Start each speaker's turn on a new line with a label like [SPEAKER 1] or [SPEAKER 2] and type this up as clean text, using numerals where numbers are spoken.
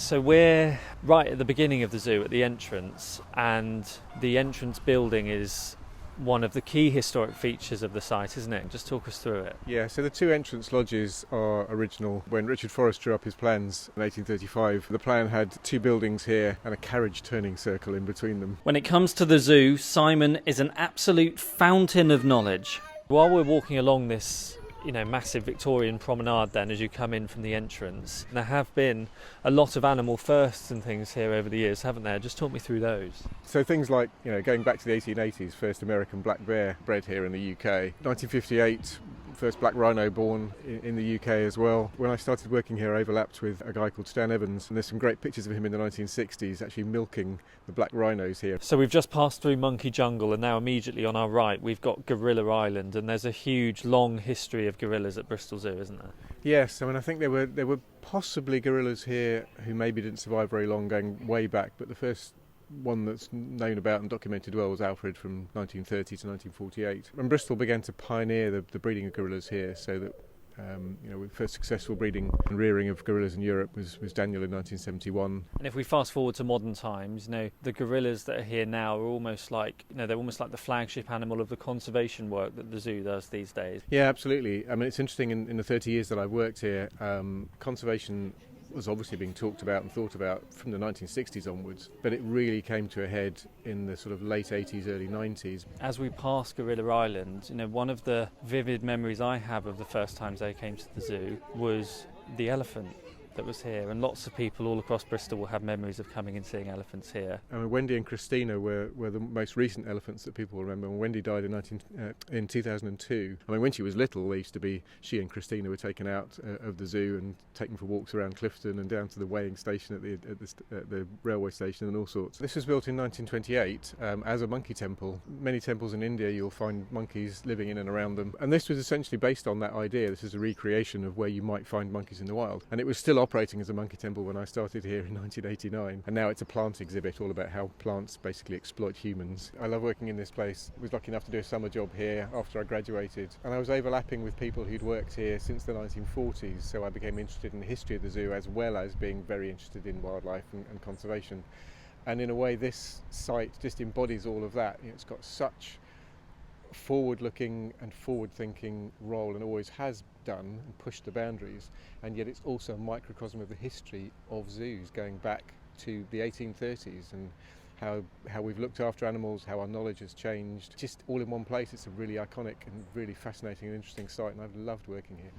[SPEAKER 1] So we're right at the beginning of the zoo at the entrance, and the entrance building is one of the key historic features of the site, isn't it? Just talk us through it.
[SPEAKER 2] Yeah, so the two entrance lodges are original. When Richard Forrest drew up his plans in 1835, the plan had two buildings here and a carriage turning circle in between them.
[SPEAKER 1] When it comes to the zoo, Simon is an absolute fountain of knowledge. While we're walking along this massive Victorian promenade then as you come in from the entrance, there have been a lot of animal firsts and things here over the years, haven't there? Just talk me through those.
[SPEAKER 2] So things like, going back to the 1880s, first American black bear bred here in the UK. 1958, first black rhino born in the UK as well. When I started working here, I overlapped with a guy called Stan Evans, and there's some great pictures of him in the 1960s actually milking the black rhinos here.
[SPEAKER 1] So we've just passed through Monkey Jungle, and now immediately on our right we've got Gorilla Island, and there's a huge long history of gorillas at Bristol Zoo, isn't there?
[SPEAKER 2] Yes, I mean I think there were possibly gorillas here who maybe didn't survive very long going way back, but the first one that's known about and documented well was Alfred from 1930 to 1948. And Bristol began to pioneer the breeding of gorillas here, so that the first successful breeding and rearing of gorillas in Europe was Daniel in 1971.
[SPEAKER 1] And if we fast forward to modern times, the gorillas that are here now are almost like, they're almost like the flagship animal of the conservation work that the zoo does these days.
[SPEAKER 2] Yeah, absolutely. I mean, it's interesting, in the 30 years that I've worked here, conservation was obviously being talked about and thought about from the 1960s onwards, but it really came to a head in the sort of late 80s, early 90s.
[SPEAKER 1] As we pass Gorilla Island, one of the vivid memories I have of the first times I came to the zoo was the elephant that was here, and lots of people all across Bristol will have memories of coming and seeing elephants here.
[SPEAKER 2] I mean, Wendy and Christina were the most recent elephants that people remember. When Wendy died in 2002. I mean, when she was little, she and Christina were taken out of the zoo and taken for walks around Clifton and down to the weighing station at the railway station and all sorts. This was built in 1928 as a monkey temple. Many temples in India you'll find monkeys living in and around them, and this was essentially based on that idea. This is a recreation of where you might find monkeys in the wild, and it was still operating as a monkey temple when I started here in 1989, and now it's a plant exhibit all about how plants basically exploit humans. I love working in this place. I was lucky enough to do a summer job here after I graduated, and I was overlapping with people who'd worked here since the 1940s, so I became interested in the history of the zoo as well as being very interested in wildlife and conservation. And in a way this site just embodies all of that. It's got such forward-looking and forward-thinking role, and always has done, and pushed the boundaries, and yet it's also a microcosm of the history of zoos going back to the 1830s, and how we've looked after animals, how our knowledge has changed, just all in one place. It's a really iconic and really fascinating and interesting site, and I've loved working here.